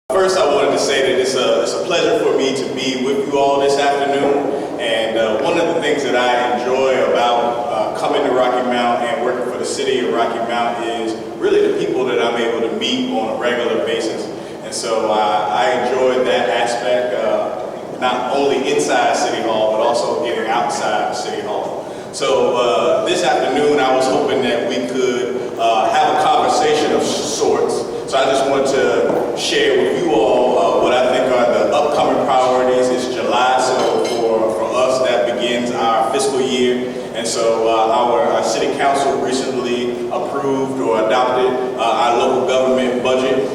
First, I wanted to say that it's a pleasure for me to be with you all this afternoon. And one of the things that I enjoy about coming to Rocky Mount and working for the city of Rocky Mount is really the people that I'm able to meet on a regular basis. And so I enjoy that aspect, not only inside City Hall, but also getting outside of City Hall. So this afternoon, I was hoping that we could have a conversation of sorts. So I just want to share with you all what I think are the upcoming priorities. It's July, so for us, that begins our fiscal year. And so our city council recently approved or adopted our local government budget.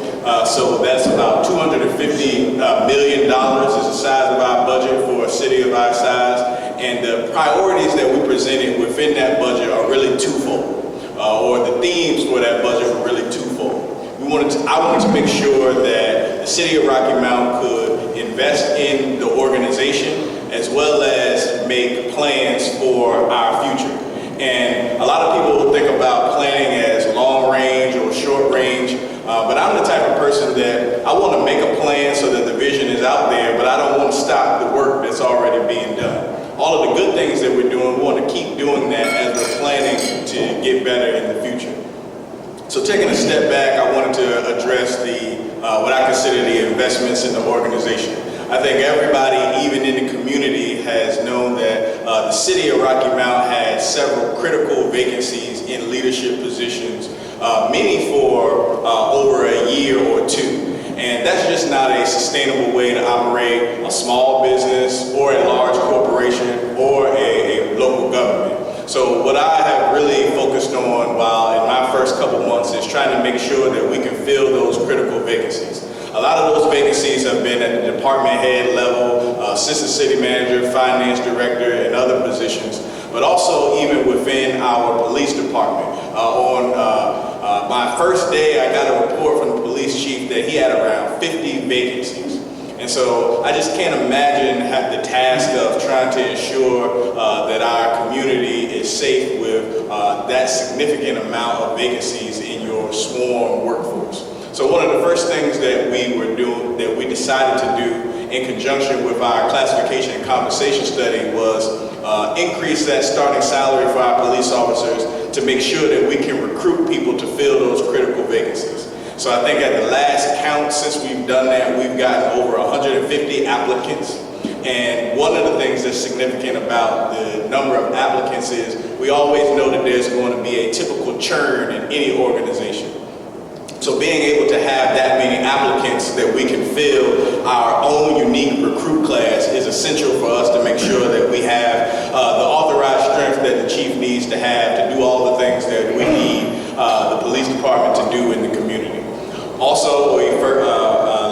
So that's about $250 million is the size of our budget for a city of our size. And the priorities that we presented within that budget are really twofold, or the themes for that budget were really twofold. I wanted to make sure that the city of Rocky Mount could invest in the organization as well as make plans for our future. And a lot of people think about planning as long range or short range, but I'm the type of person that I want to make a plan so that the vision is out there, but I don't want to stop the work that's already being done. All of the good things that we're doing, we want to keep doing that as we're planning to get better in the future. So taking a step back, I wanted to address what I consider the investments in the organization. I think everybody, even in the community, has known that the city of Rocky Mount had several critical vacancies in leadership positions, many for over a year or two. And that's just not a sustainable way to operate a small business or a large corporation or a local government. So what I have really focused on while in my first couple months is trying to make sure that we can fill those critical vacancies. A lot of those vacancies have been at the department head level, assistant city manager, finance director, and other positions, but also even within our police department. On my first day, I got a report from the police chief that he had around 50 vacancies. And so I just can't imagine the task of trying to ensure that our community is safe with that significant amount of vacancies in your sworn workforce. So one of the first things that we decided to do in conjunction with our classification and compensation study was increase that starting salary for our police officers to make sure that we can recruit people to fill those critical vacancies. So I think at the last count, since we've done that, we've gotten over 150 applicants. And one of the things that's significant about the number of applicants is we always know that there's going to be a typical churn in any organization. So being able to have that many applicants that we can fill our own unique recruit class is essential for us to make sure that we have the authorized strength that the chief needs to have to do all the things that we need the police department to do in the community. Also,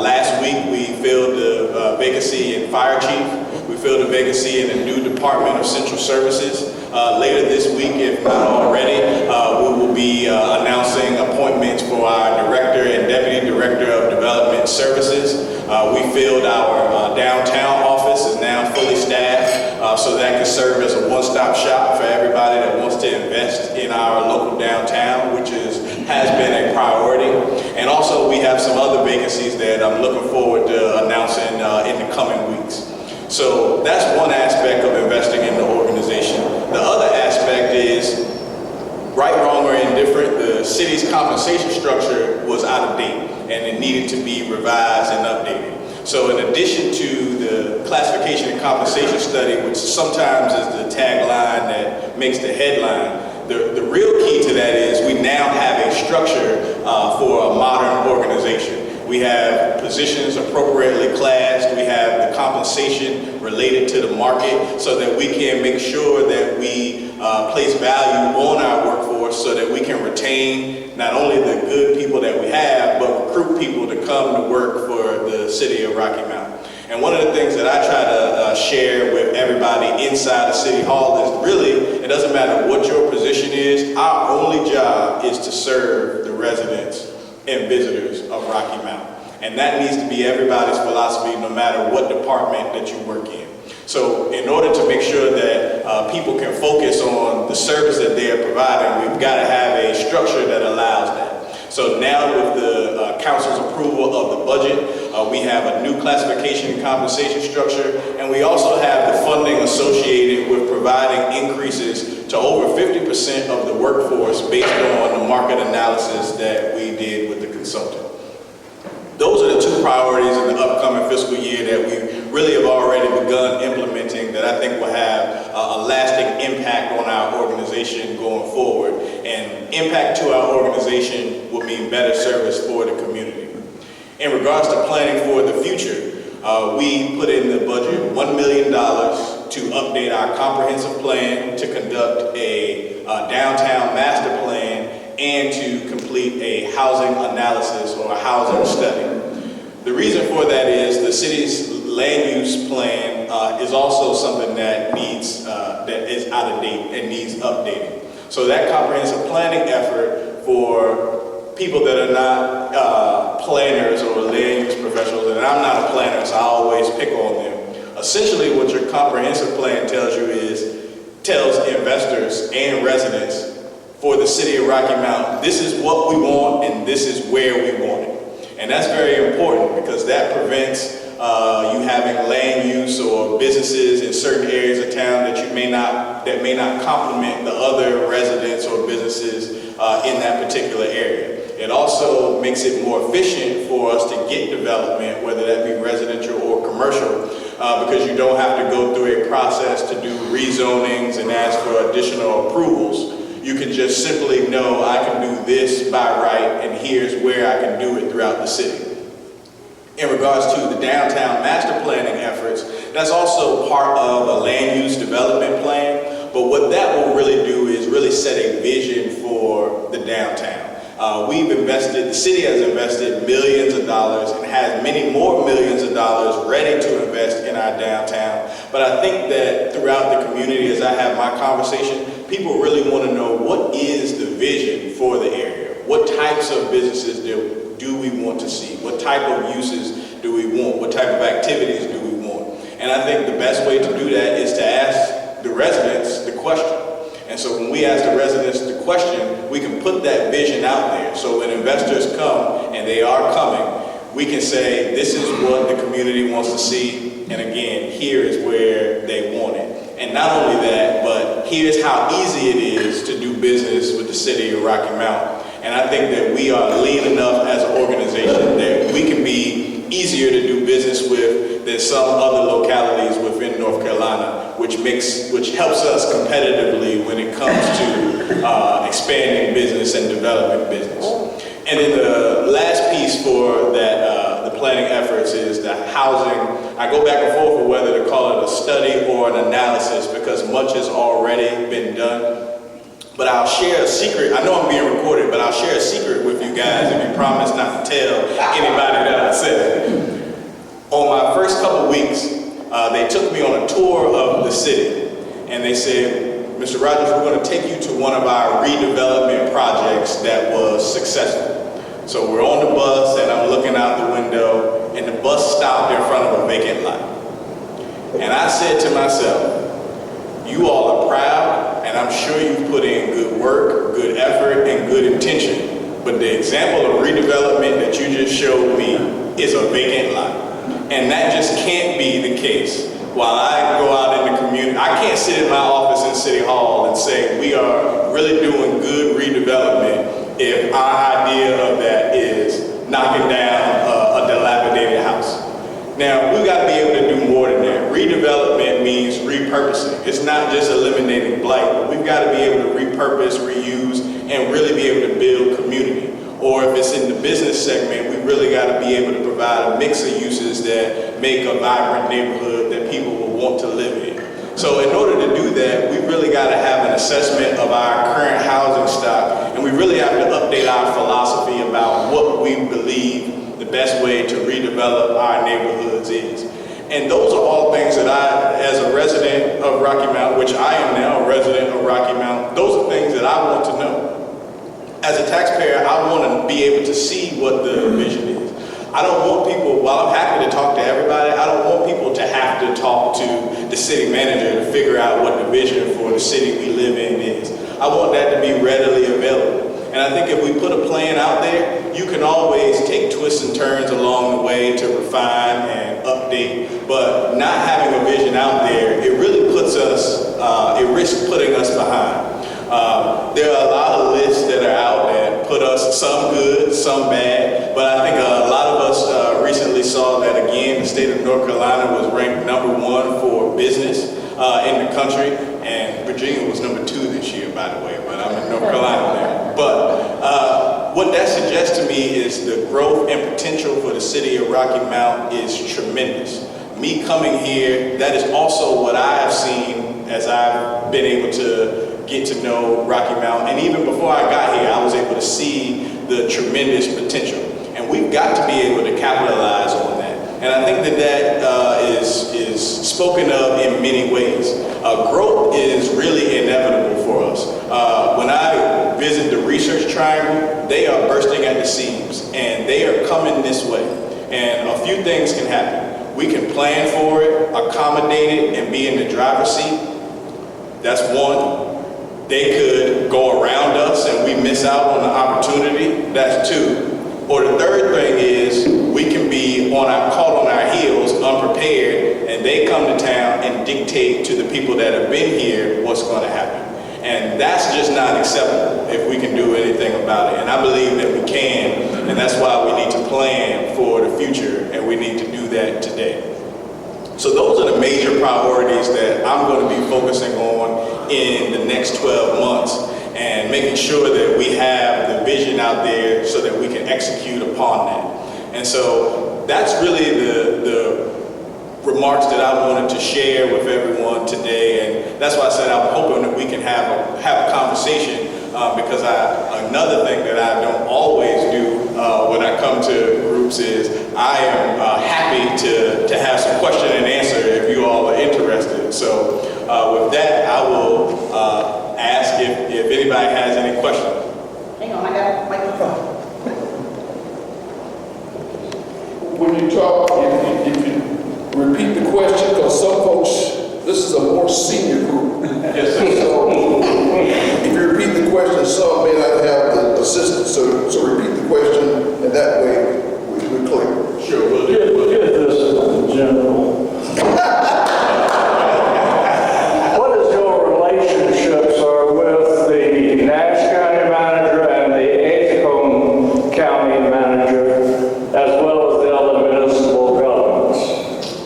last week we filled the vacancy in fire chief. We filled a vacancy in the new Department of Central Services. Later this week, if not already, we will be announcing appointments for our Director and Deputy Director of Development Services. We filled our downtown office, is now fully staffed, so that can serve as a one-stop shop for everybody that wants to invest in our local downtown, which has been a priority. And also we have some other vacancies that I'm looking forward to announcing in the coming weeks. So that's one aspect of investing in the organization. The other aspect is, right, wrong, or indifferent, the city's compensation structure was out of date and it needed to be revised and updated. So in addition to the classification and compensation study, which sometimes is the tagline that makes the headline, the real key to that is we now have a structure for a modern organization. We have positions appropriately classed. We have the compensation related to the market so that we can make sure that we place value on our workforce so that we can retain not only the good people that we have, but recruit people to come to work for the city of Rocky Mount. And one of the things that I try to share with everybody inside of City Hall is really, it doesn't matter what your position is, our only job is to serve the residents and visitors of Rocky Mount. And that needs to be everybody's philosophy no matter what department that you work in. So in order to make sure that people can focus on the service that they are providing, we've got to have a structure that allows that. So now with the council's approval of the budget, We have a new classification and compensation structure, and we also have the funding associated with providing increases to over 50% of the workforce based on the market analysis that we did with the consultant. Those are the two priorities in the upcoming fiscal year that we really have already begun implementing that I think will have a lasting impact on our organization going forward. And impact to our organization will mean better service for the community. In regards to planning for the future, we put in the budget $1 million to update our comprehensive plan, to conduct a downtown master plan, and to complete a housing analysis or a housing study. The reason for that is the city's land use plan is also something that needs that is out of date and needs updating. So that comprehensive planning effort for people that are not planners or land use professionals, and I'm not a planner, so I always pick on them. Essentially, what your comprehensive plan tells you tells investors and residents for the city of Rocky Mount, this is what we want and this is where we want it. And that's very important because that prevents you having land use or businesses in certain areas of town that may not complement the other residents or businesses in that particular area. It also makes it more efficient for us to get development, whether that be residential or commercial, because you don't have to go through a process to do rezonings and ask for additional approvals. You can just simply know I can do this by right, and here's where I can do it throughout the city. In regards to the downtown master planning efforts, that's also part of a land use development plan, but what that will really do is really set a vision for the downtown. The city has invested millions of dollars and has many more millions of dollars ready to invest in our downtown. But I think that throughout the community, as I have my conversation, people really want to know what is the vision for the area? What types of businesses do we want to see? What type of uses do we want? What type of activities do we want? And I think the best way to do that is to ask the residents the question. And so when we ask the residents the question, we can put that vision out there. So when investors come, and they are coming, we can say, this is what the community wants to see. And again, here is where they want it. And not only that, but here's how easy it is to do business with the city of Rocky Mount. And I think that we are lean enough as an organization that we can be easier to do business with than some other localities within North Carolina, which helps us competitively when it comes to expanding business and developing business. And then the last piece for that, the planning efforts is the housing. I go back and forth with whether to call it a study or an analysis because much has already been done. But I'll share a secret. I know I'm being recorded, but I'll share a secret with you guys if you promise not to tell anybody that I said it. On my first couple weeks, they took me on a tour of the city, and they said, Mr. Rogers, we're going to take you to one of our redevelopment projects that was successful. So we're on the bus, and I'm looking out the window, and the bus stopped in front of a vacant lot. And I said to myself, you all are proud, and I'm sure you've put in good work, good effort, and good intention. But the example of redevelopment that you just showed me is a vacant lot. And that just can't be the case. While I go out in the community, I can't sit in my office in City Hall and say we are really doing good redevelopment if our idea of that is knocking down a dilapidated house. Now, we've got to be able to do more than that. Redevelopment means repurposing. It's not just eliminating blight, but we've got to be able to repurpose, reuse, and really be able to build community. Or if it's in the business segment, we really got to be able to provide a mix of uses that make a vibrant neighborhood that people will want to live in. So in order to do that, we really got to have an assessment of our current housing stock, and we really have to update our philosophy about what we believe the best way to redevelop our neighborhoods is. And those are all things that I, as a resident of Rocky Mount, which I am now a resident of Rocky Mount, those are things that I want to know. As a taxpayer, I want to be able to see what the vision is. I don't want people, while I'm happy to talk to everybody, I don't want people to have to talk to the city manager to figure out what the vision for the city we live in is. I want that to be readily available. And I think if we put a plan out there, you can always take twists twists and turns along the way to refine and update, but not having a vision out there, it really puts us, it risks putting us behind. There are a lot of lists that are out that put us, some good, some bad, but I think a lot of us recently saw that again, the state of North Carolina was ranked #1 for business in the country, and Virginia was #2 this year, by the way, but I'm in North Carolina now. But what that suggests to me is the growth and potential for the city of Rocky Mount is tremendous. Me coming here, that is also what I have seen as I've been able to get to know Rocky Mount. And even before I got here, I was able to see the tremendous potential. And we've got to be able to capitalize on that. And I think that that is spoken of in many ways. Growth is really inevitable for us. When I visit the Research Triangle, they are bursting at the seams, and they are coming this way. And a few things can happen. We can plan for it, accommodate it, and be in the driver's seat. That's one. They could go around us and we miss out on the opportunity. That's two. Or the third thing is we can be caught on our heels, unprepared, and they come to town and dictate to the people that have been here what's going to happen. And that's just not acceptable if we can do anything about it. And I believe that we can, and that's why we need to plan for the future, and we need to do that today. So those are the major priorities that I'm going to be focusing on in the next 12 months, and making sure that we have the vision out there so that we can execute upon that. And so that's really the remarks that I wanted to share with everyone today, and that's why I said I'm hoping that we can have a conversation, because another thing that I don't always do when I come to groups is I am happy to have some question and answer if you all are interested. So with that, I will ask if anybody has any questions. Hang on, I got a microphone. When you talk, if you repeat the question, because some folks, this is a more senior group. Yes, sir. So if you repeat the question, some may not have the assistance. So repeat the question, and that way we're clear. Sure, we'll do. Get this general. What is your relationships with the Nash County manager and the Edgecombe County manager, as well as the other municipal governments?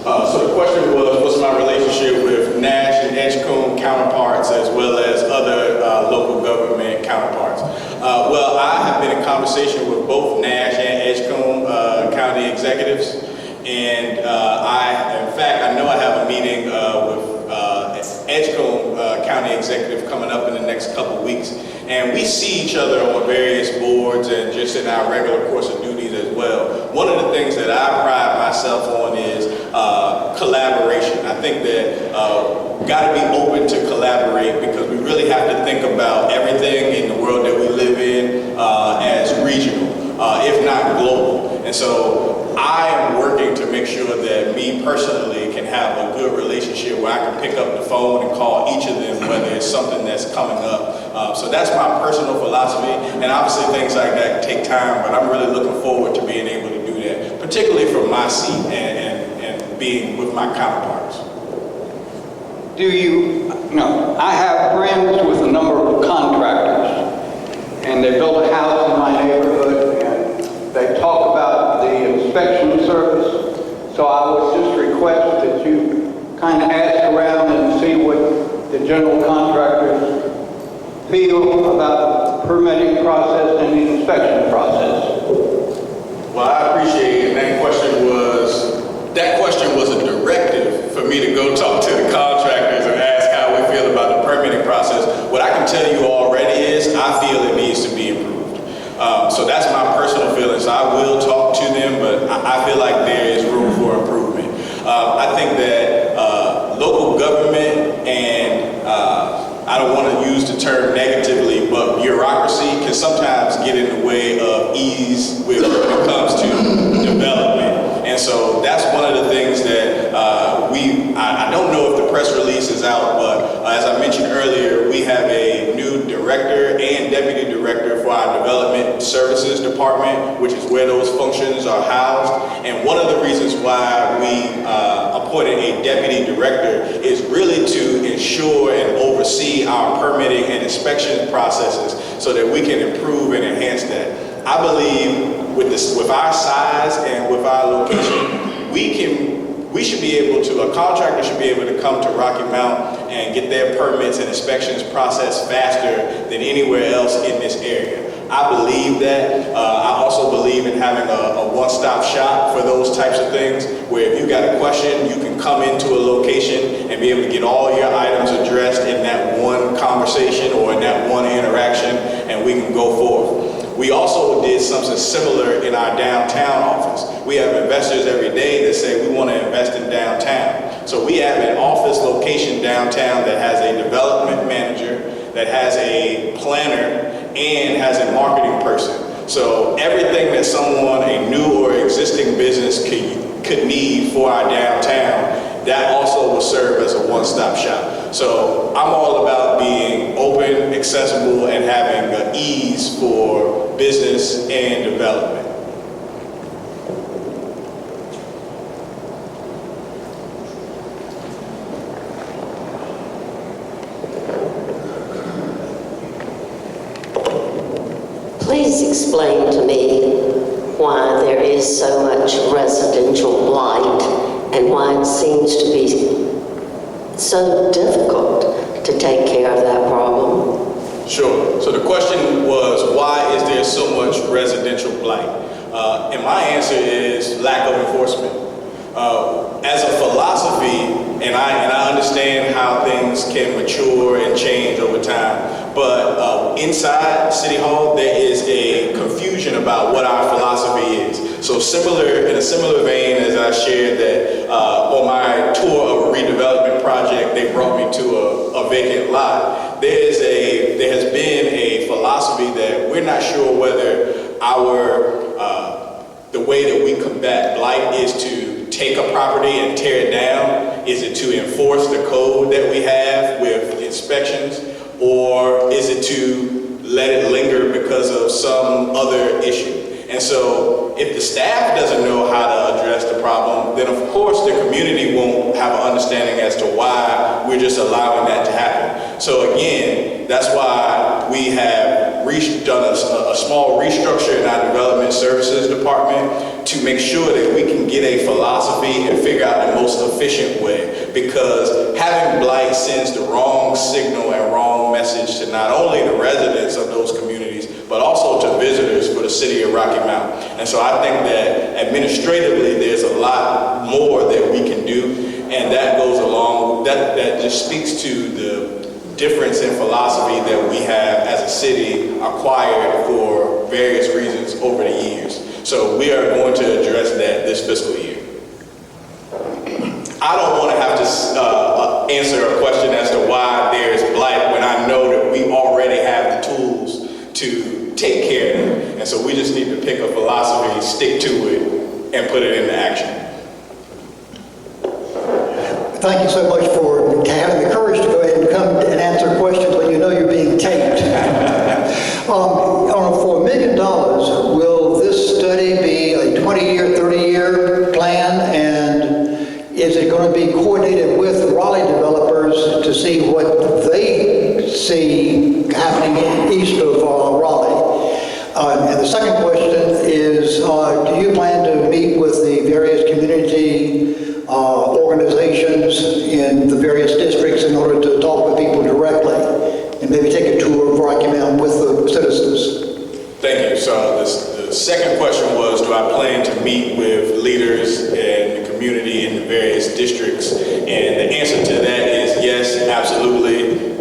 So the question was, what's my relationship with Nash and Edgecombe counterparts as well as other local government counterparts? Well, I have been in conversation with both Nash and Edgecombe county executives, and I know I have a meeting with Edgecombe county executive coming up in the next couple weeks, and we see each other on various boards and just in our regular course of duties as well. One of the things that I pride myself on is collaboration. I think that got to be open to collaborate, because we really have to think about everything in the world that we live in as regional, if not global. And so I am working to make sure that me personally can have a good relationship where I can pick up the phone and call each of them, whether it's something that's coming up. So that's my personal philosophy, and obviously things like that take time, but I'm really looking forward to being able to do that, particularly from my seat and being with my counterparts. I have friends with a number of contractors, and they built a house in my neighborhood, and they talk about the inspection service. So I would just request that you kind of ask around and see what the general contractors feel about the permitting process and the inspection process. Well, I appreciate it. And that question was a directive for me to go talk to the contractors and ask how we feel about the permitting process. What I can tell you already is I feel it needs to be improved. So that's my personal feelings. I will talk to them, but I feel like there is room for improvement. I think that local government and I don't want to use the term negatively, but bureaucracy can sometimes get in the way of ease when it comes to development. And so that's one of the things that I don't know if department, which is where those functions are housed. And one of the reasons why we appointed a deputy director is really to ensure and oversee our permitting and inspection processes so that we can improve and enhance that. I believe with our size and with our location, we should be able to, a contractor should be able to come to Rocky Mount and get their permits and inspections processed faster than anywhere else in this area. I believe that. I also believe in having a one-stop shop for those types of things, where if you got a question, you can come into a location and be able to get all your items addressed in that one conversation or in that one interaction, and we can go forth. We also did something similar in our downtown office. We have investors every day that say we want to invest in downtown. So we have an office location downtown that has a development manager, that has a planner, and has a marketing person. So everything that someone, a new or existing business could need for our downtown, that also will serve as a one-stop shop. So I'm all about being open, accessible, and having ease for business and development. Please explain to me why there is so much residential blight and why it seems to be so difficult to take care of that problem. Sure. So the question was, why is there so much residential blight? And my answer is lack of enforcement. As a philosophy, and I understand how things can mature and change over time, but inside City Hall, there is a confusion about what our philosophy is. So in a similar vein as I shared that on my tour of a redevelopment project, they brought me to a vacant lot. There has been a philosophy that we're not sure whether the way that we combat blight is to take a property and tear it down. Is it to enforce the code that we have with inspections, or is it to let it linger because of some other issue? And so if the staff doesn't know how to address the problem, then of course the community won't have an understanding as to why we're just allowing that to happen. So again, that's why we have done a small restructure in our development services department to make sure that we can get a philosophy and figure out the most efficient way, because having blight sends the wrong signal and wrong message to not only the residents of those communities, but also to visitors for the city of Rocky Mount. And so I think that administratively, there's a lot more that we can do, and that goes along, that just speaks to the difference in philosophy that we have as a city acquired for various reasons over the years. So we are going to address that this fiscal year. I don't want to have to answer a question as to why there's blight when I know that we already have the tools to take care of it. And so we just need to pick a philosophy, stick to it, and put it into action. Thank you so much for having the courage to go ahead and come and answer questions when you know you're being taped. For $1 million, will this study be a 20-year, 30-year plan? And is it going to be coordinated with Raleigh developers to see what they see happening east of Raleigh? And the second question is, do you plan to meet with the various community organizations in the various districts in order to talk with people directly and maybe take a tour of Rocky Mount with the citizens? Thank you. So the second question was, do I plan to meet with leaders in the community in the various districts? And the answer to that is yes, absolutely.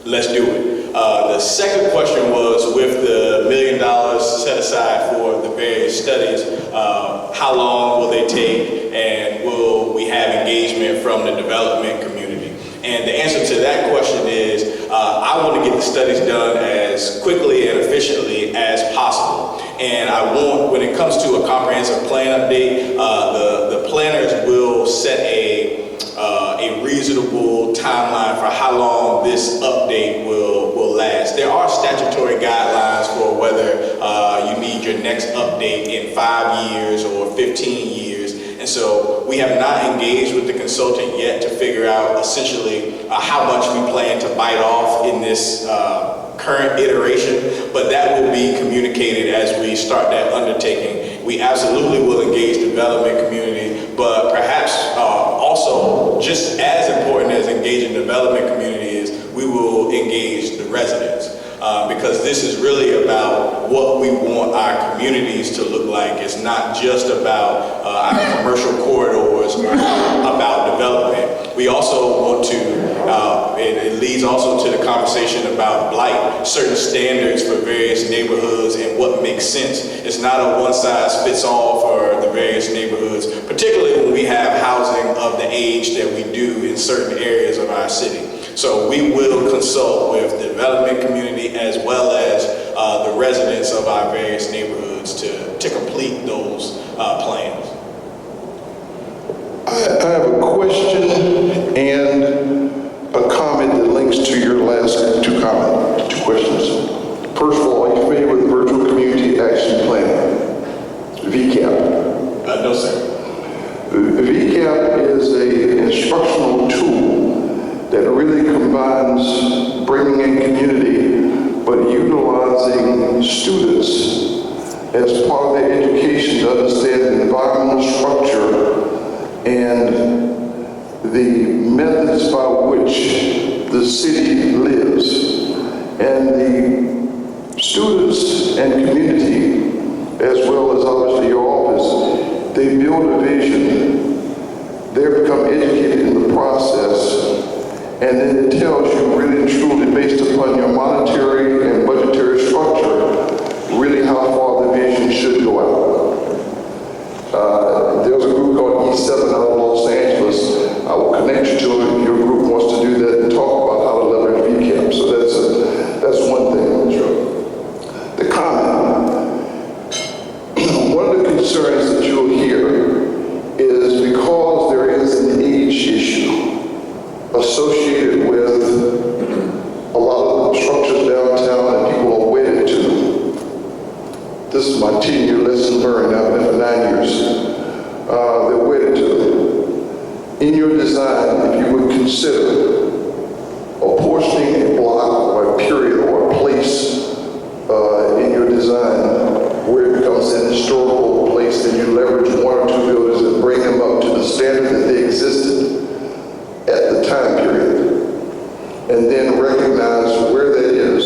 Let's do it. The second question was, with the $1 million set aside for the various studies, how long will they take, and will we have engagement from the development community? And the answer to that question is, I want to get the studies done as quickly and efficiently as possible. And I want, when it comes to a comprehensive plan update, the planners will set a reasonable timeline for how long this update will last. There are statutory guidelines for whether you need your next update in 5 years or 15 years. And so we have not engaged with the consultant yet to figure out essentially how much we plan to bite off in this current iteration, but that will be communicated as we start that undertaking. We absolutely will engage the development community, but perhaps also just as important as engaging the development community is we will engage the residents. Because this is really about what we want our communities to look like. It's not just about our commercial corridors or about development. We also want to, it leads also to the conversation about blight, certain standards for various neighborhoods and what makes sense. It's not a one-size-fits-all for the various neighborhoods, particularly when we have housing of the age that we do in certain areas of our city. So we will consult with the development community as well as the residents of our various neighborhoods to complete those plans. I have a question and a comment that links to your last two questions. First of all, are you familiar with Virtual Community Action Plan, VCAP? No, sir. VCAP is an instructional tool that really combines bringing in community, but utilizing students as part of their education to understand the environmental structure and the methods by which the city lives. And the students and community, as well as obviously your office, they build a vision. They become educated in the process. And then it tells you really and truly, based upon your monetary and budgetary structure, really how far the vision should go out. There's a group called E7 out of Los Angeles. I will connect you to it if your group wants to do that and talk about how to leverage VCAP. So that's one thing. Sure. The comment. One of the concerns that you'll hear is because there is an age issue associated with a lot of the structures downtown and people are wedded to them. This is my 10-year lesson learned. I've been for 9 years. They're wedded to them. In your design, if you would consider apportioning a block or a period or a place in your design where it becomes an historical place, and you leverage one or two buildings and bring them up to the standard that they existed at the time period, and then recognize where that is.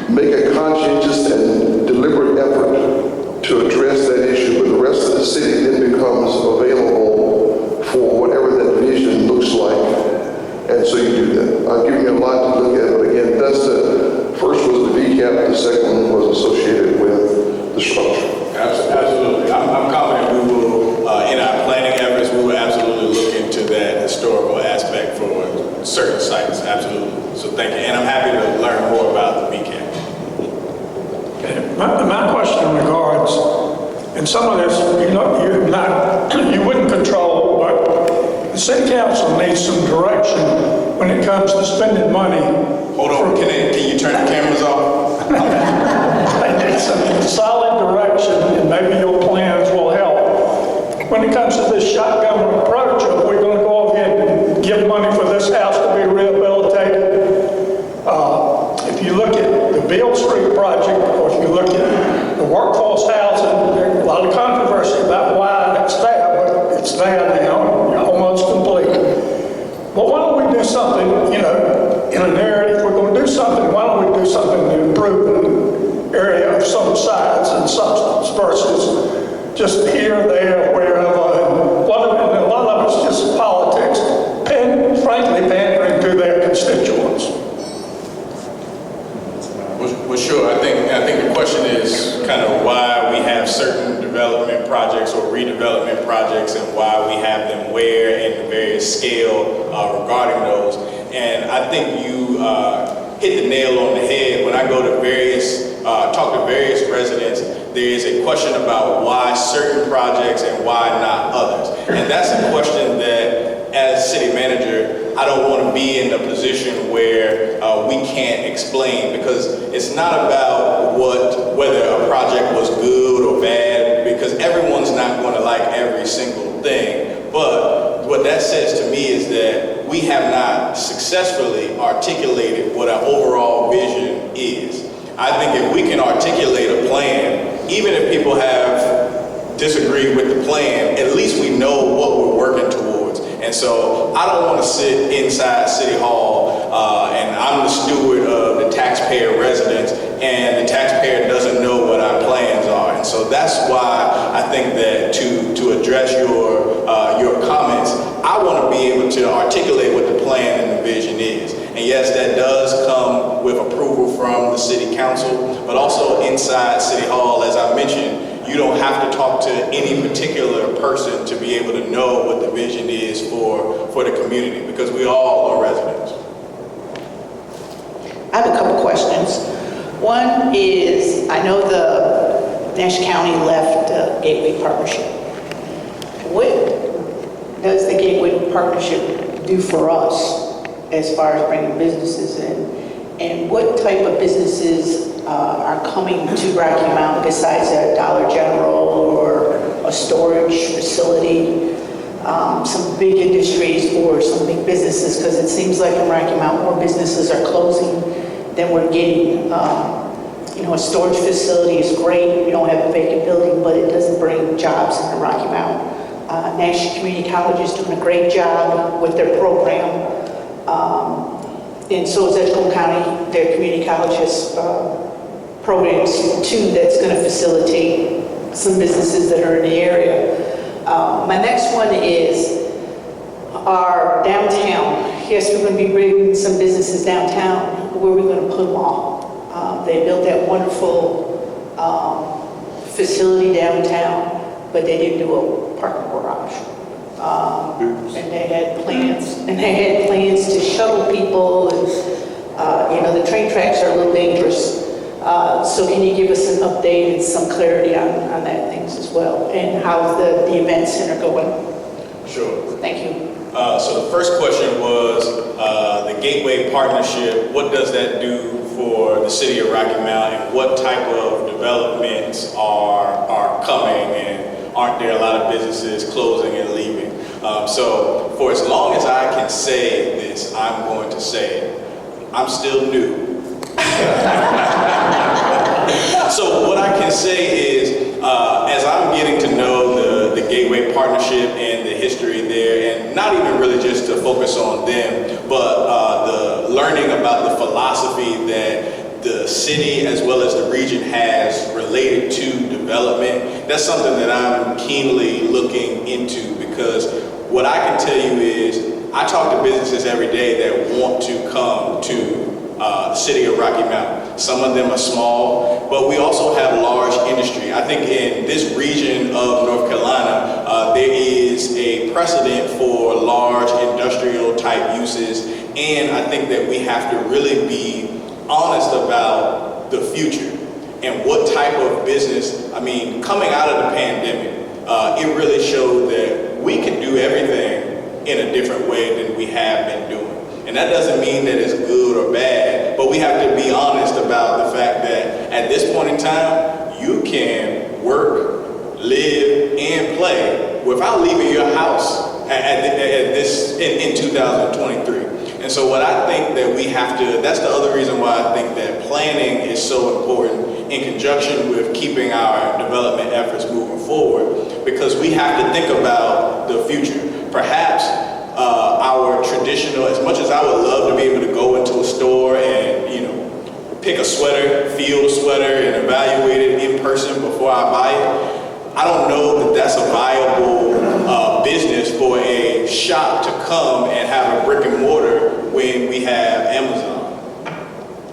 Make a conscientious and deliberate effort to address that issue, but the rest of the city then becomes available for whatever that vision looks like, and so you do that. I've given you a lot to look at, but again, that's the first was the VCAP, the second one was associated with the structure. Absolutely. I'm confident we will, in our planning efforts, we will absolutely look into that historical aspect for certain sites, absolutely. So thank you, and I'm happy to learn more about the VCAP. My question regards, and some of this, you wouldn't control, but the city council needs some direction when it comes to spending money. Hold on, can you turn the cameras off? They need some solid direction, and maybe your plans will help. When it comes to this shotgun approach of we're going to go ahead and give money for this house to be rehabilitated, if you look at the Beale Street project, or if you look at the workforce housing, there's a lot of controversy about why it's there, but it's there now, almost complete. But why don't we do something, in an area, if we're going to do something, why don't we do something to improve an area of some size and substance versus just here, there, wherever, and a lot of it's just politics, frankly pandering to their constituents. Well, sure. I think the question is kind of why we have certain development projects or redevelopment projects and why we have them where and the various scale regarding those. And I think you hit the nail on the head. When I go to talk to various residents, there is a question about why certain projects and why not others. And that's a question that as city manager, I don't want to be in a position where we can't explain, because it's not about whether a project was good or bad, because everyone's not going to like every single thing. But what that says to me is that we have not successfully articulated what our overall vision is. I think if we can articulate a plan, even if people have disagreed with the plan, at least we know what we're working towards. And so I don't want to sit inside City Hall and I'm the steward of the taxpayer residents, and the taxpayer doesn't know what our plans are. And so that's why I think that to address your comments, I want to be able to articulate what the plan and the vision is. And yes, that does come with approval from the city council, but also inside City Hall, as I mentioned, you don't have to talk to any particular person to be able to know what the vision is for the community, because we all are residents. I have a couple questions. One is, I know the Nash County left the Gateway Partnership. What does the Gateway Partnership do for us as far as bringing businesses in? And what type of businesses are coming to Rocky Mount besides a Dollar General or a storage facility, some big industries or some big businesses? Because it seems like in Rocky Mount more businesses are closing than we're getting. A storage facility is great. We don't have a vacant building, but it doesn't bring jobs into Rocky Mount. Nash Community College is doing a great job with their program. And so is Edgecombe County. Their community college has programs too that's going to facilitate some businesses that are in the area. My next one is our downtown. Yes, we're going to be bringing some businesses downtown. Where are we going to put them all? They built that wonderful facility downtown, but they didn't do a parking garage. And they had plans to shuttle people, and the train tracks are a little dangerous. So can you give us an update and some clarity on that things as well, and how's the event center going? Sure. Thank you. So the first question was the Gateway Partnership. What does that do for the city of Rocky Mount, and what type of developments are coming, and aren't there a lot of businesses closing and leaving? So for as long as I can say this, I'm going to say it. I'm still new. So what I can say is, as I'm getting to know the Gateway Partnership and the history there, and not even really just to focus on them, but the learning about the philosophy that the city as well as the region has related to development, that's something that I'm keenly looking into, because what I can tell you is I talk to businesses every day that want to come to the city of Rocky Mount. Some of them are small, but we also have large industry. I think in this region of North Carolina, there is a precedent for large industrial type uses, and I think that we have to really be honest about the future and what type of business. I mean, coming out of the pandemic, it really showed that we can do everything in a different way than we have been doing. And that doesn't mean that it's good or bad, but we have to be honest about the fact that at this point in time, you can work, live, and play without leaving your house in 2023. And so what I think that we have to, that's the other reason why I think that planning is so important in conjunction with keeping our development efforts moving forward, because we have to think about the future. Perhaps our traditional, as much as I would love to be able to go into a store and, pick a sweater, feel the sweater, and evaluate it in person before I buy it, I don't know that that's a viable business for a shop to come and have a brick and mortar when we have Amazon.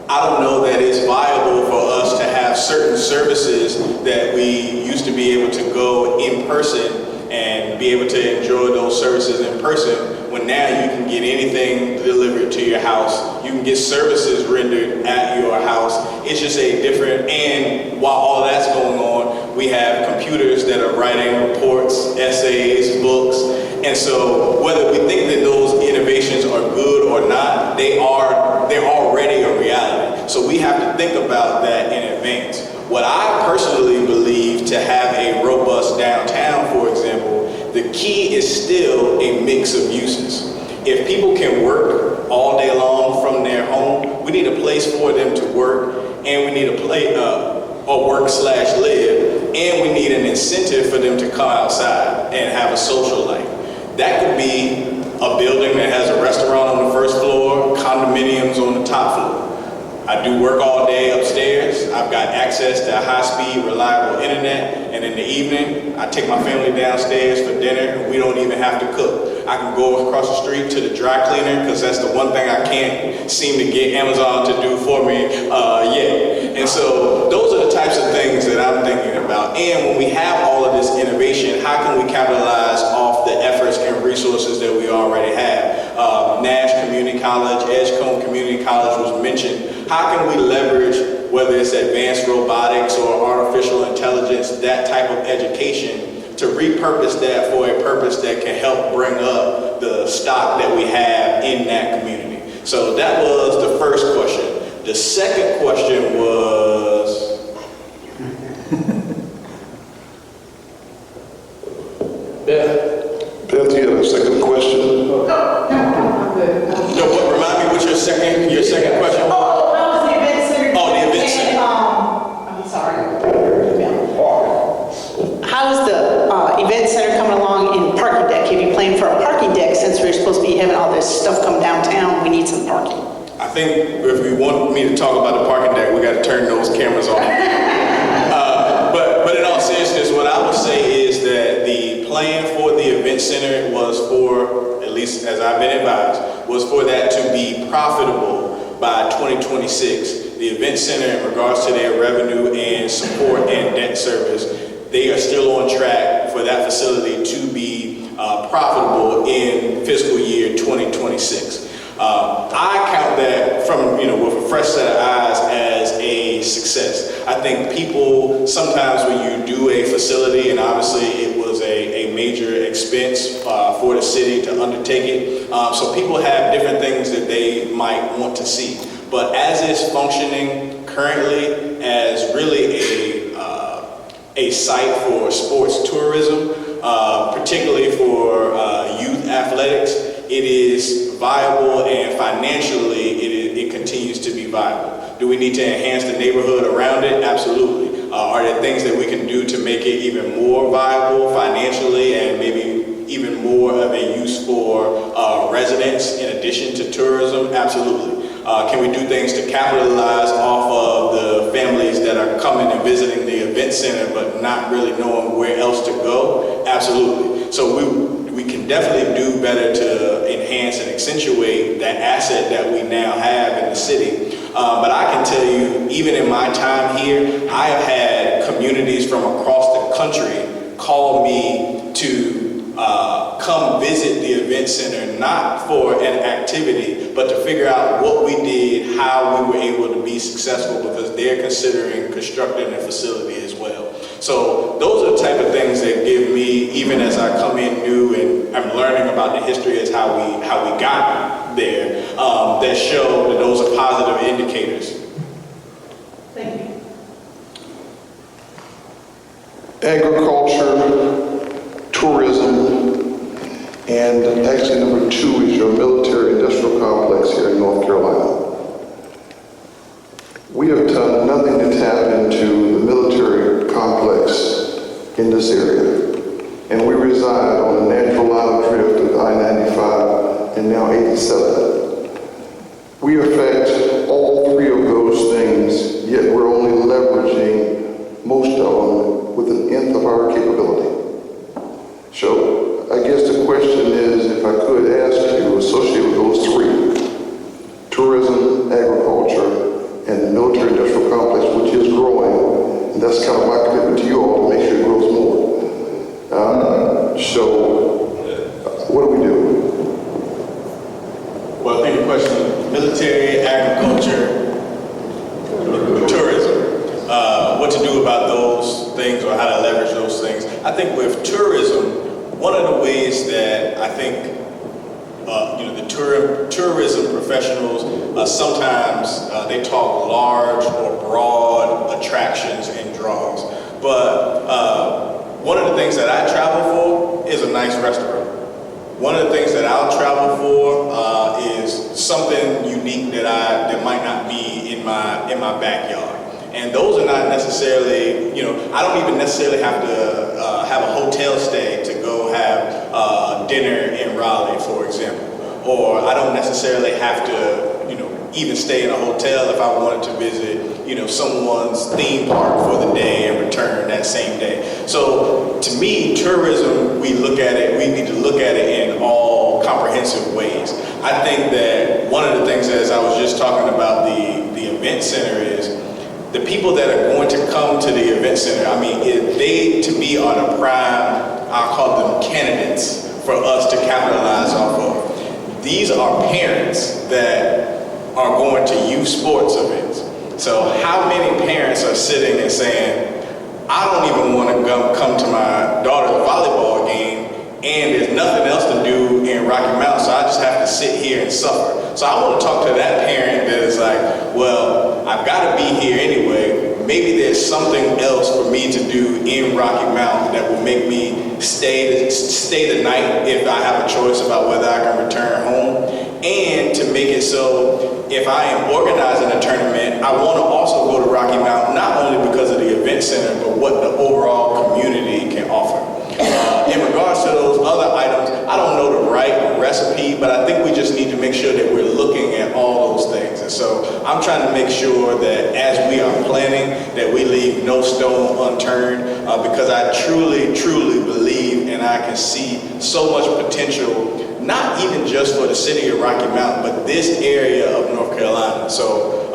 I don't know that it's viable for us to have certain services that we used to be able to go in person and be able to enjoy those services in person, when now you can get anything delivered to your house. You can get services rendered at your house. It's just a different, and while all that's going on, we have computers that are writing reports, essays, books, And so whether we think that those innovations are good or not, they're already a reality. So we have to think about that in advance. What I personally believe to have a robust downtown, for example, the key is still a mix of uses. If people can work all day long from their home, we need a place for them to work, and we need a work/live, and we need an incentive for them to come outside and have a social life. That could be a building that has a restaurant on the first floor, condominiums on the top floor. I do work all day upstairs. I've got access to high-speed, reliable internet, and in the evening, I take my family downstairs for dinner, and we don't even have to cook. I can go across the street to the dry cleaner, because that's the one thing I can't seem to get Amazon to do for me yet. And so those are the types of things that I'm thinking about. And when we have all of this innovation, how can we capitalize off the efforts and resources that we already have? Nash Community College, Edgecombe Community College was mentioned. How can we leverage, whether it's advanced robotics or artificial intelligence, that type of education, to repurpose that for a purpose that can help bring up the stock that we have in that community? So that was the first question. The second question was... Beth, you had a second question? No, what, remind me what your second question was? Oh, that was the event center. Oh, the event center. I'm sorry. How's the event center coming along in parking deck? Have you planned for a parking deck since we're supposed to be having all this stuff come downtown? We need some parking. I think if we want me to talk about the parking deck, we got to turn those cameras off. But in all seriousness, what I would say is that the plan for the event center was for, at least as I've been advised, was for that to be profitable by 2026. The event center, in regards to their revenue and support and debt service, they are still on track for that facility to be profitable in fiscal year 2026. I count that from, with a fresh set of eyes as a success. I think people, sometimes when you do a facility, and obviously it was a major expense for the city to undertake it, so people have different things that they might want to see. But as it's functioning currently as really a site for sports tourism, particularly for youth athletics, it is viable, and financially it continues to be viable. Do we need to enhance the neighborhood around it? Absolutely. Are there things that we can do to make it even more viable financially and maybe even more of a use for residents in addition to tourism? Absolutely. Can we do things to capitalize off of the families that are coming and visiting the event center but not really knowing where else to go? Absolutely. So we can definitely do better to enhance and accentuate that asset that we now have in the city. But I can tell you, even in my time here, I have had communities from across the country call me to come visit the event center, not for an activity, but to figure out what we did, how we were able to be successful, because they're considering constructing a facility as well. So those are the type of things that give me, even as I come in new and I'm learning about the history as how we got there, that show that those are positive indicators. Thank you. Agriculture, tourism, and actually number 2 is your military industrial complex here in North Carolina. We have done nothing to tap into the military complex in this area. And we reside on a natural line of drift of I-95 and now 87. We affect all 3 of those things, yet we're only leveraging most of them with an nth of our capability. So I guess the question is, if I could ask you, associated with those 3, tourism, agriculture, and the military industrial complex, which is growing, and that's kind of my commitment to you all to make sure it grows more. So what do we do? Well, I think the question is military, agriculture, tourism. What to do about those things or how to leverage those things. I think with tourism, one of the ways that I think the tourism professionals, sometimes they talk large or broad attractions and draws. But one of the things that I travel for is a nice restaurant. One of the things that I'll travel for is something unique that might not be in my backyard. And those are not necessarily, I don't even necessarily have to have a hotel stay to go have dinner in Raleigh, for example. Or I don't necessarily have to, even stay in a hotel if I wanted to visit, someone's theme park for the day and return that same day. So to me, tourism, we need to look at it in all comprehensive ways. I think that one of the things, as I was just talking about the event center, is the people that are going to come to the event center, they to me are the prime, I'll call them candidates for us to capitalize off of. These are parents that are going to youth sports events. So how many parents are sitting and saying, I don't even want to come to my daughter's volleyball game, and there's nothing else to do in Rocky Mount, so I just have to sit here and suffer. So I want to talk to that parent that is like, well, I've got to be here anyway. Maybe there's something else for me to do in Rocky Mount that will make me stay the night if I have a choice about whether I can return home. And to make it so if I am organizing a tournament, I want to also go to Rocky Mount, not only because of the event center, but what the overall community can offer. In regards to those other items, I don't know the right recipe, but I think we just need to make sure that we're looking at all those things. And so I'm trying to make sure that as we are planning, that we leave no stone unturned, because I truly, truly believe and I can see so much potential, not even just for the city of Rocky Mount, but this area of North Carolina. So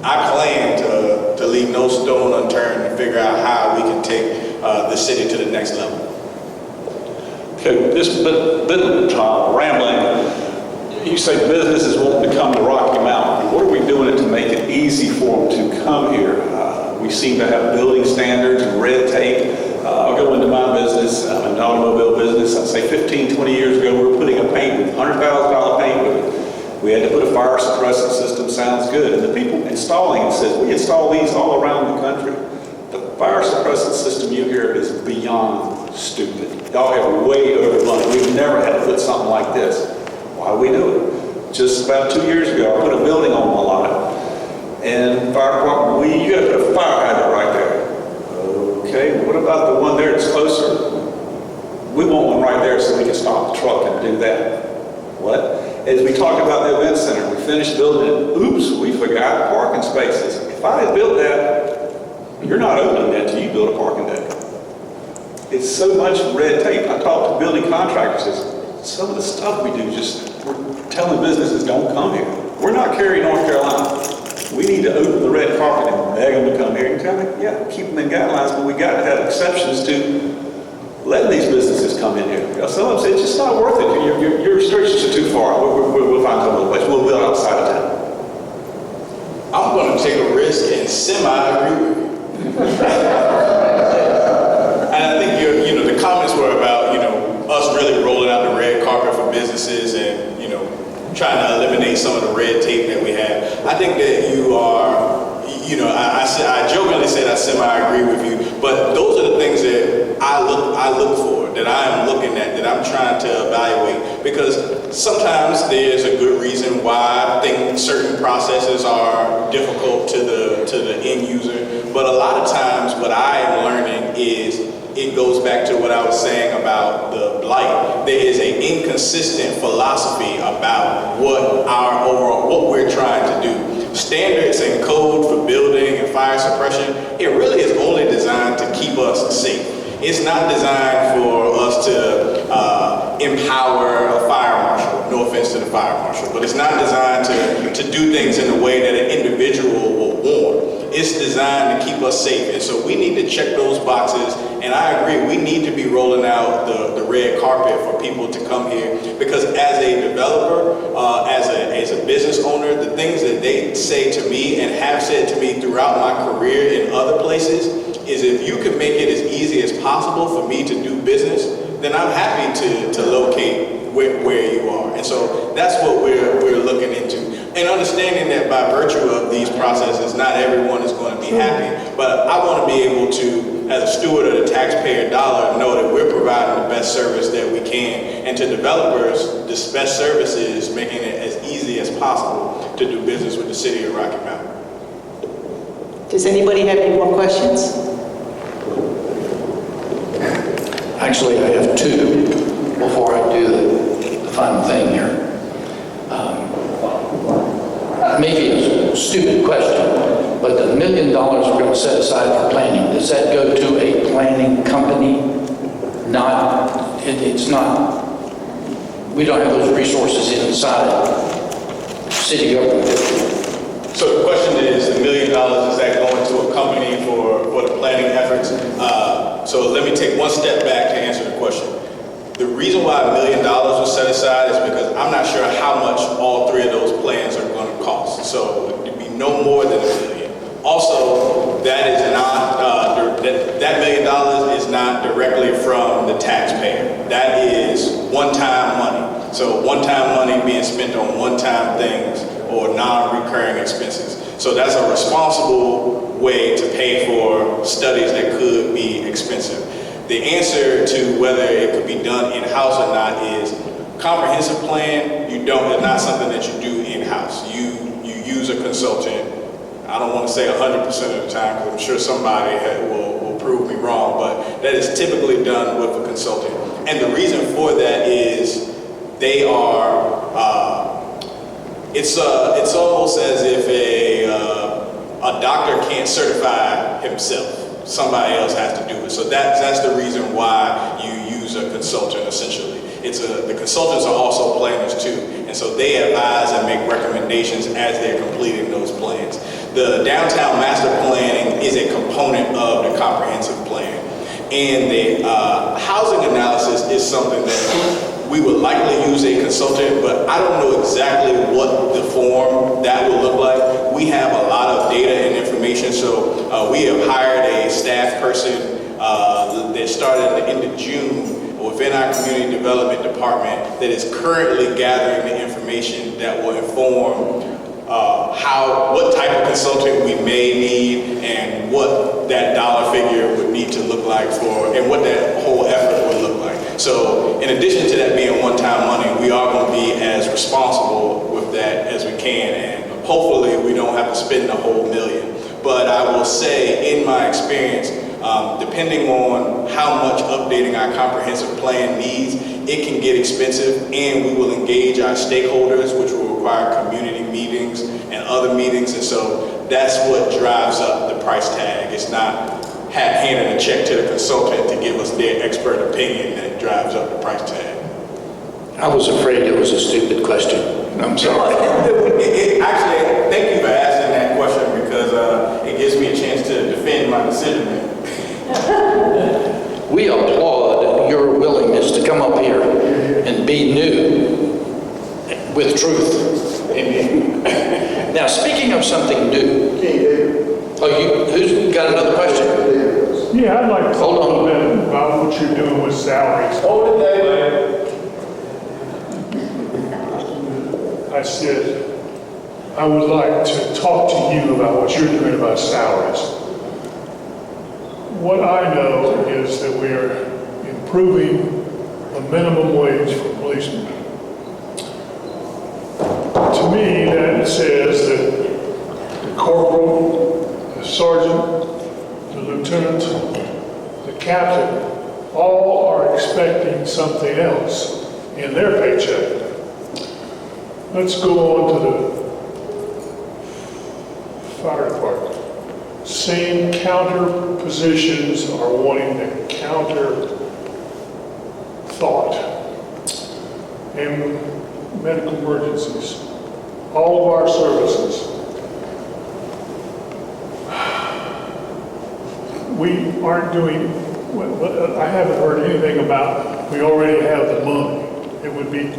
I plan to leave no stone unturned and figure out how we can take the city to the next level. Okay, this bit rambling. You say businesses want to come to Rocky Mountain. What are we doing to make it easy for them to come here? We seem to have building standards and red tape. I'll go into my business. I'm an automobile business. I'd say 15, 20 years ago, we were putting a paint booth, $100,000 paint booth. We had to put a fire suppressant system. Sounds good. And the people installing it says, we install these all around the country. The fire suppressant system you hear is beyond stupid. Y'all have way over money. We've never had to put something like this. Why do we do it? Just about 2 years ago, I put a building on my lot. And fire department, you got to put a fire hydrant right there. Okay, what about the one there that's closer? We want one right there so we can stop the truck and do that. What? As we talked about the event center, we finished building it. Oops, we forgot parking spaces. If I had built that, you're not opening that until you build a parking deck. It's so much red tape. I talked to building contractors. Some of the stuff we do, we're telling businesses don't come here. We're not carrying North Carolina. We need to open the red carpet and beg them to come here and tell them, yeah, keep them in guidelines, but we got to have exceptions to letting these businesses come in here. Some of them say, it's just not worth it. Your restrictions are too far. We'll find some other place. We'll build outside of town. I'm going to take a risk and semi-agree with you. And I think the comments were about, us really rolling out the red carpet for businesses and, trying to eliminate some of the red tape that we have. I think that you are, I jokingly said I semi-agree with you, but those are the things that I look for, that I am looking at, that I'm trying to evaluate, because sometimes there's a good reason why I think certain processes are difficult to the end user, but a lot of times what I am learning is it goes back to what I was saying about the blight. There is an inconsistent philosophy about what we're trying to do. Standards and code for building and fire suppression, it really is only designed to keep us safe. It's not designed for us to empower a fire marshal. No offense to the fire marshal, but it's not designed to do things in a way that an individual will want. It's designed to keep us safe, and so we need to check those boxes. And I agree, we need to be rolling out the red carpet for people to come here, because as a developer, as a business owner, the things that they say to me and have said to me throughout my career in other places is if you can make it as easy as possible for me to do business, then I'm happy to locate where you are. And so that's what we're looking into. And understanding that by virtue of these processes, not everyone is going to be happy, but I want to be able to, as a steward of the taxpayer dollar, know that we're providing the best service that we can. And to developers, this best service is making it as easy as possible to do business with the city of Rocky Mountain. Does anybody have any more questions? Actually, I have two before I do the final thing here. Maybe a stupid question, but the $1 million we're going to set aside for planning, does that go to a planning company? It's not, we don't have those resources inside city government. So the question is, the $1 million, is that going to a company for the planning efforts? So let me take one step back to answer the question. The reason why $1 million was set aside is because I'm not sure how much all three of those plans are going to cost. So it would be no more than $1 million. Also, that is not that $1 million is not directly from the taxpayer. That is one-time money. So one-time money being spent on one-time things or non-recurring expenses. So that's a responsible way to pay for studies that could be expensive. The answer to whether it could be done in-house or not is comprehensive plan. It's not something that you do in-house. You use a consultant. I don't want to say 100% of the time, because I'm sure somebody will prove me wrong, but that is typically done with a consultant. And the reason for that is they are, it's almost as if a doctor can't certify himself. Somebody else has to do it. So that's the reason why you use a consultant, essentially. The consultants are also planners too, and so they advise and make recommendations as they're completing those plans. The downtown master planning is a component of the comprehensive plan, and the housing analysis is something that we would likely use a consultant, but I don't know exactly what the form that will look like. We have a lot of data and information, so we have hired a staff person that started at the end of June within our community development department that is currently gathering the information that will inform what type of consultant we may need and what that dollar figure would need to look like and what that whole effort would look like. So in addition to that being one-time money, we are going to be as responsible with that as we can, and hopefully we don't have to spend the whole $1 million. But I will say, in my experience, depending on how much updating our comprehensive plan needs, it can get expensive, and we will engage our stakeholders, which will require community meetings and other meetings, and so that's what drives up the price tag. It's not handing a check to the consultant to give us their expert opinion that drives up the price tag. I was afraid it was a stupid question. I'm sorry. Actually, thank you for asking that question, because it gives me a chance to defend my decision. We applaud your willingness to come up here and be new with truth. Now, speaking of something new, who's got another question? Yeah, I'd like to talk a little bit about what you're doing with salaries. Hold it, David. I said, I would like to talk to you about what you're doing about salaries. What I know is that we are improving the minimum wage for policemen. To me, that says that the corporal, the sergeant, the lieutenant, the captain, all are expecting something else in their paycheck. Let's go on to the fire department. Same counter positions are wanting the counter thought. And medical emergencies, all of our services. We aren't doing, I haven't heard anything about, we already have the money. It would be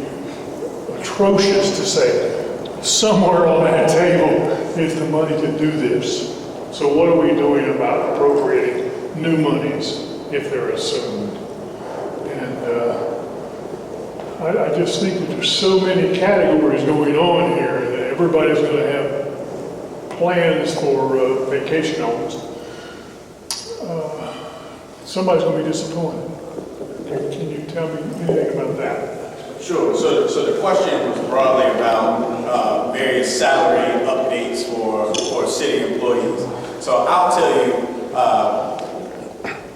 atrocious to say, somewhere on that table is the money to do this. So what are we doing about appropriating new monies if they're assumed. And I just think that there's so many categories going on here that everybody's going to have plans for vacation homes. Somebody's going to be disappointed. Can you tell me anything about that? Sure. So the question was broadly about various salary updates for city employees. So I'll tell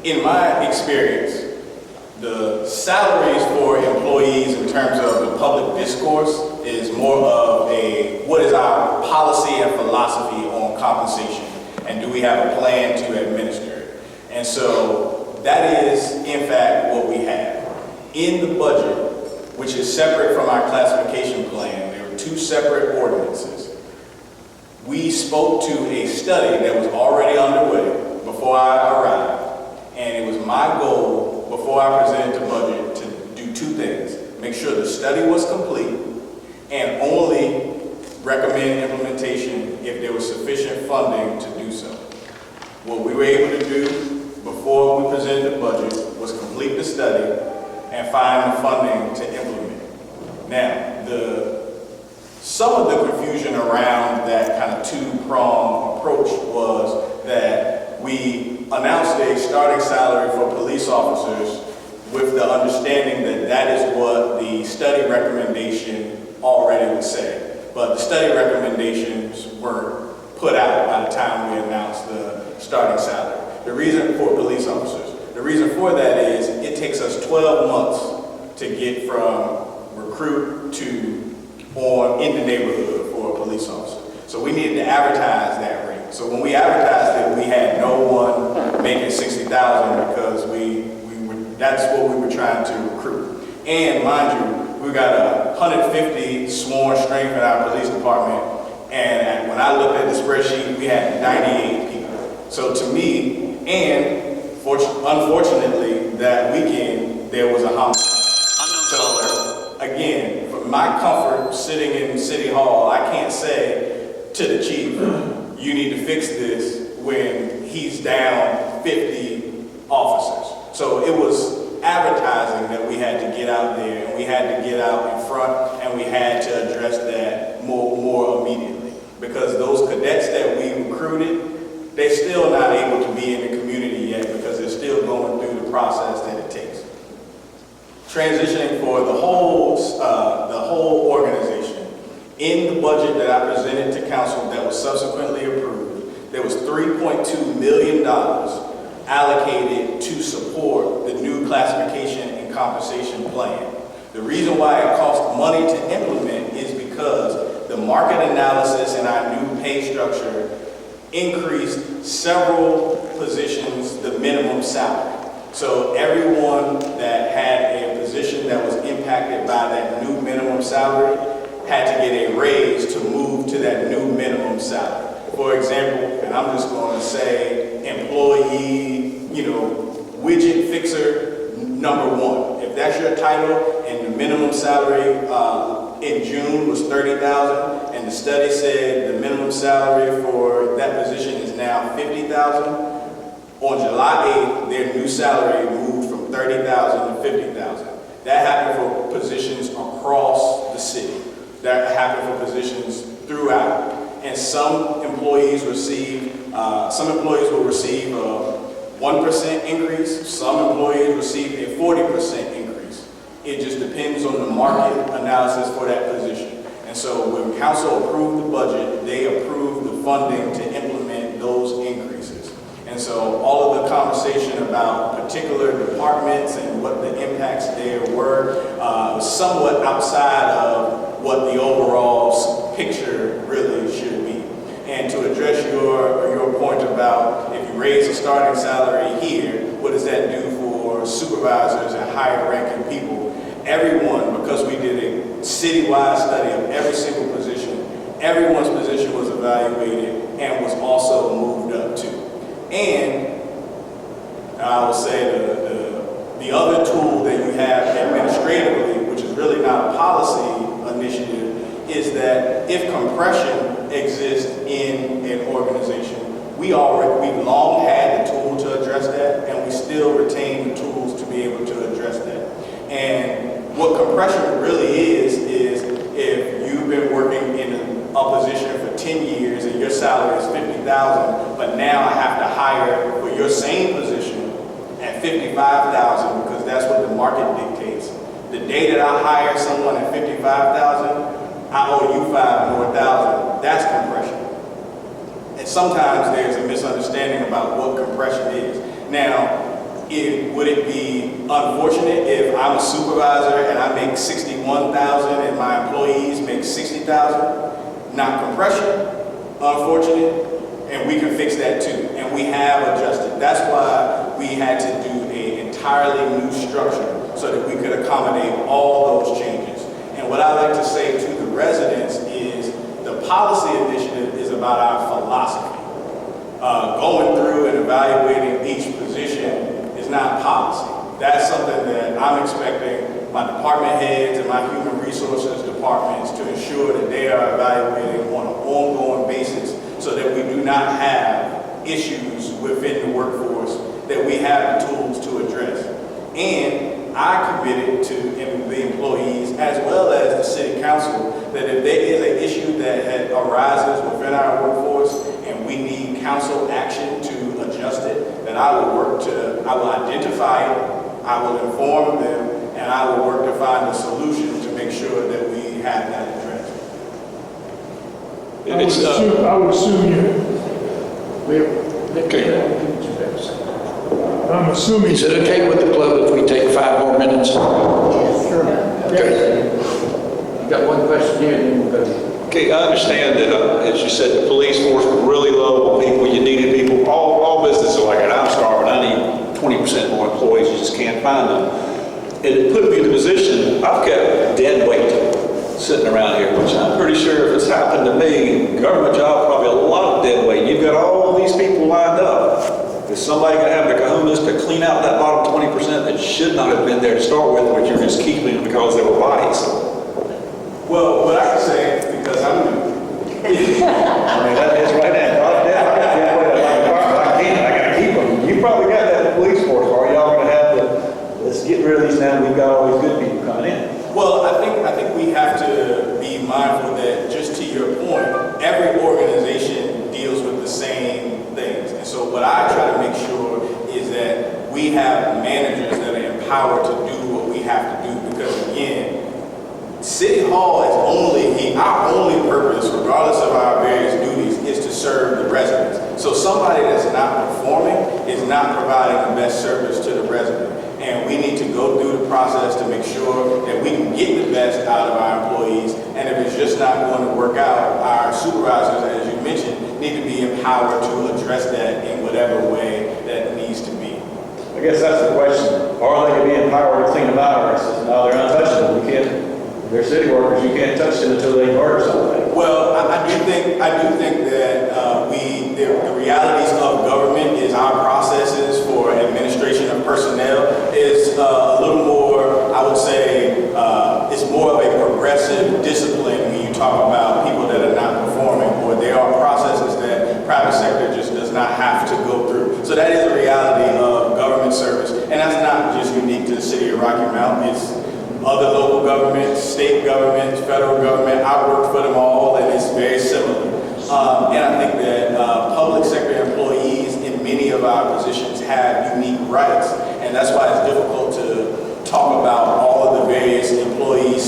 you, in my experience, the salaries for employees in terms of the public discourse is more of a, what is our policy and philosophy on compensation? And do we have a plan to administer it? And so that is, in fact, what we have. In the budget, which is separate from our classification plan, there are two separate ordinances. We spoke to a study that was already underway before I arrived, and it was my goal before I presented the budget to do two things: make sure the study was complete and only recommend implementation if there was sufficient funding to do so. What we were able to do before we presented the budget was complete the study and find the funding to implement. Now, some of the confusion around that kind of two-pronged approach was that we announced a starting salary for police officers with the understanding that that is what the study recommendation already would say. But the study recommendations weren't put out by the time we announced the starting salary. The reason for police officers, the reason for that is it takes us 12 months to get from recruit to on in the neighborhood for a police officer. So we needed to advertise that rate. So when we advertised it, we had no one making $60,000 because that's what we were trying to recruit. And mind you, we got 150 sworn strength in our police department. And when I looked at the spreadsheet, we had 98 people. So to me, and unfortunately, that weekend, there was a homicide. So again, for my comfort, sitting in City Hall, I can't say to the chief, you need to fix this when he's down 50 officers. So it was advertising that we had to get out there, and we had to get out in front, and we had to address that more immediately. Because those cadets that we recruited, they're still not able to be in the community yet because they're still going through the process that it takes. Transitioning for the whole organization, in the budget that I presented to council that was subsequently approved, there was $3.2 million allocated to support the new classification and compensation plan. The reason why it costs money to implement is because the market analysis in our new pay structure increased several positions the minimum salary. So everyone that had a position that was impacted by that new minimum salary had to get a raise to move to that new minimum salary. For example, and I'm just going to say employee, widget fixer number 1. If that's your title and the minimum salary in June was $30,000 and the study said the minimum salary for that position is now $50,000, on July 8th, their new salary moved from $30,000 to $50,000. That happened for positions across the city. That happened for positions throughout. And some employees will receive a 1% increase. Some employees receive a 40% increase. It just depends on the market analysis for that position. And so when council approved the budget, they approved the funding to implement those increases. And so all of the conversation about particular departments and what the impacts there were was somewhat outside of what the overall picture really should be. And to address your point about if you raise a starting salary here, what does that do for supervisors and higher ranking people? Everyone, because we did a citywide study of every single position, everyone's position was evaluated and was also moved up too. And I will say the other tool that you have administratively, which is really not a policy initiative, is that if compression exists in an organization, we've long had the tool to address address that, and we still retain the tools to be able to address that. And what compression really is if you've been working in a position for 10 years and your salary is $50,000, but now I have to hire for your same position at $55,000 because that's what the market dictates. The day that I hire someone at $55,000, I owe you $5,000 more. That's compression. And sometimes there's a misunderstanding about what compression is. Now, would it be unfortunate if I'm a supervisor and I make $61,000 and my employees make $60,000? Not compression, unfortunate, and we can fix that too. And we have adjusted. That's why we had to do an entirely new structure so that we could accommodate all those changes. And what I like to say to the residents is the policy initiative is about our philosophy. Going through and evaluating each position is not policy. That's something that I'm expecting my department heads and my human resources departments to ensure that they are evaluating on an ongoing basis so that we do not have issues within the workforce, that we have the tools to address. And I committed to the employees as well as the city council that if there is an issue that arises within our workforce and we need council action to adjust it, that I will identify it, I will inform them, and I will work to find a solution to make sure that we have that addressed. I would assume I'm assuming. Is it okay with the club if we take 5 more minutes? Yes, sure. Okay. You got one question here, and then we'll go. Okay, I understand that, as you said, the police force was really low on people. You needed people. All businesses are like that. I'm starving. I need 20% more employees. You just can't find them. And it put me in the position, I've got dead weight sitting around here, which I'm pretty sure if it's happened to me, government job, probably a lot of dead weight. You've got all these people lined up. Is somebody going to have the kahunas to clean out that bottom 20% that should not have been there to start with, but you're just keeping because they were bodies? Well, what I can say, because I'm new. I mean, that is right there. I got to keep them. You probably got that police force. Are y'all going to have to, let's get rid of these now, we've got all these good people coming in? Well, I think we have to be mindful that, just to your point, every organization deals with the same things. And so what I try to make sure is that we have managers that are empowered to do what we have to do. Because again, City Hall is our only purpose, regardless of our various duties, is to serve the residents. So somebody that's not performing is not providing the best service to the resident. And we need to go through the process to make sure that we can get the best out of our employees. And if it's just not going to work out, our supervisors, as you mentioned, need to be empowered to address that in whatever way that needs to be. I guess that's the question. Are they going to be empowered to clean them out? Or says, no, they're untouchable. You can't. They're city workers. You can't touch them until they murder somebody. Well, I do think that the realities of government is our processes for administration of personnel is a little more, I would say, it's more of a progressive discipline when you talk about people that are not performing, or there are processes that private sector just does not have to go through. So that is a reality of government service, and that's not just unique to the city of Rocky Mount. It's other local governments, state governments, federal government. I work for them all, and it's very similar. And I think that public sector employees in many of our positions have unique rights, and that's why it's difficult to talk about all of the various employee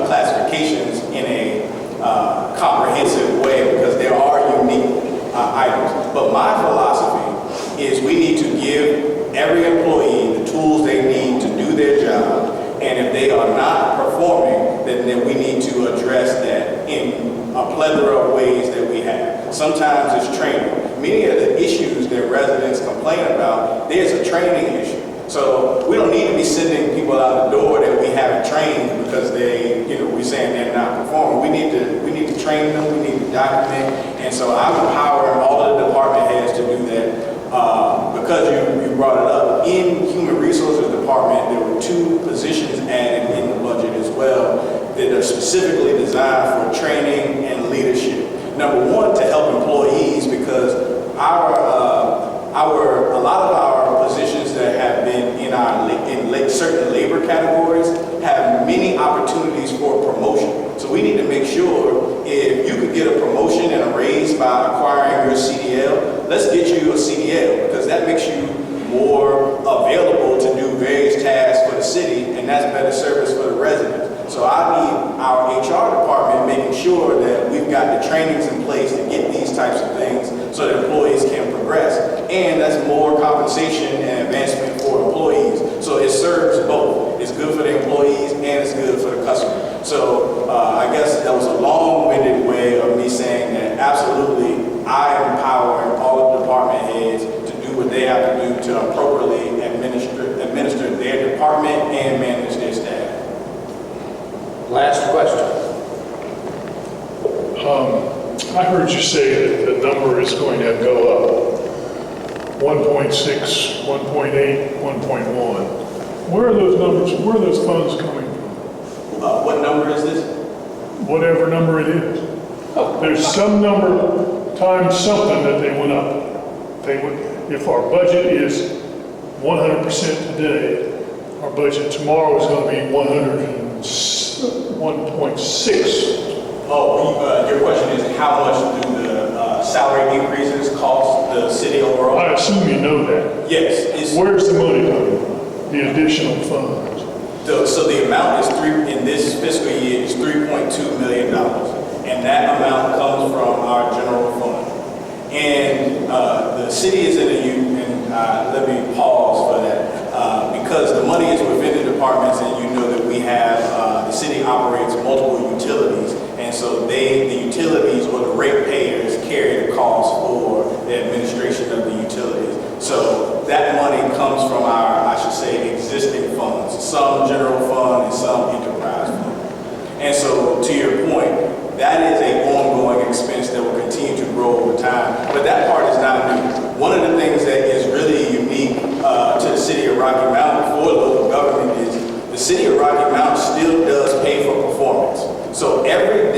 classifications in a comprehensive way, because there are unique items. But my philosophy is we need to give every employee the tools they need to do their job. And if they are not performing, then we need to address that in a plethora of ways that we have. Sometimes it's training. Many of the issues that residents complain about, there's a training issue. So we don't need to be sending people out the door that we haven't trained because we're saying they're not performing. We need to train them. We need to document. And so I'm empowering all of the department heads to do that. Because you brought it up, in Human Resources Department, there were 2 positions added in the budget as well that are specifically designed for training and leadership. Number 1, to help employees, because a lot of our certain labor categories have many opportunities for promotion. So we need to make sure if you could get a promotion and a raise by acquiring your CDL, let's get you a CDL, because that makes you more available to do various tasks for the city, and that's better service for the residents. So I need our HR department making sure that we've got the trainings in place to get these types of things so that employees can progress. And that's more compensation and advancement for employees. So it serves both. It's good for the employees and it's good for the customer. So I guess that was a long-winded way of me saying that absolutely I am empowering all of the department heads to do what they have to do to appropriately administer their department and manage their staff. Last question. I heard you say that the number is going to go up. 1.6, 1.8, 1.1. Where are those numbers, where are those funds coming from? What number is this? Whatever number it is. There's some number times something that they went up. They would, if our budget is 100% today, our budget tomorrow is going to be 1.6. Oh, your question is how much do the salary increases cost the city overall? I assume you know that. Yes. Where's the money coming from? The additional funds? So the amount is in this fiscal year is $3.2 million. And that amount comes from our general fund. And the city is in a let me pause for that. Because the money is within the departments, and you know that we have, the city operates multiple utilities. And so the utilities or the rate payers carry the cost for the administration of the utilities. So that money comes from our, I should say, existing funds, some general fund and some enterprise fund. And so to your point, that is an ongoing expense that will continue to grow over time. But that part is not new. One of the things that is really unique to the city of Rocky Mountain for local government is the city of Rocky Mountain still does pay for performance. So every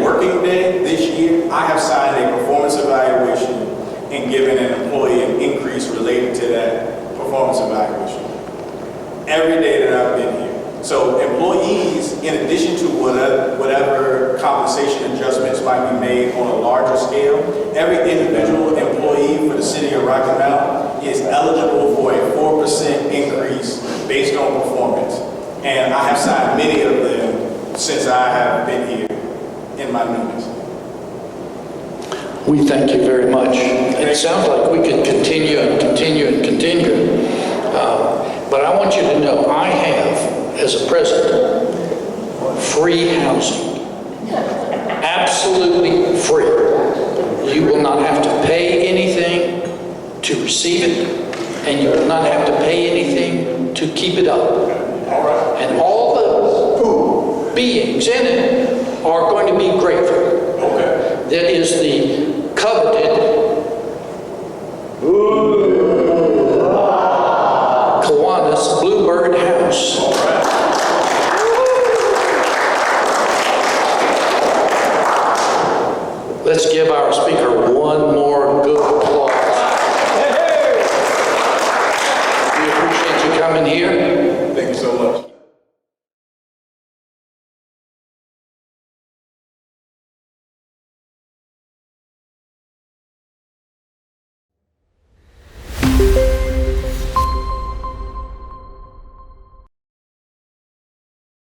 working day this year, I have signed a performance evaluation and given an employee an increase related to that performance evaluation. Every day that I've been here. So employees, in addition to whatever compensation adjustments might be made on a larger scale, every individual employee for the city of Rocky Mountain is eligible for a 4% increase based on performance. And I have signed many of them since I have been here in my newness. We thank you very much. It sounds like we could continue and continue and continue. But I want you to know I have, as a president, free housing. Absolutely free. You will not have to pay anything to receive it, and you will not have to pay anything to keep it up. And all the beings in it are going to be grateful. Okay. That is the coveted Kiwanis Bluebird House. Let's give our speaker one more good applause. We appreciate you coming here. Thank you so much.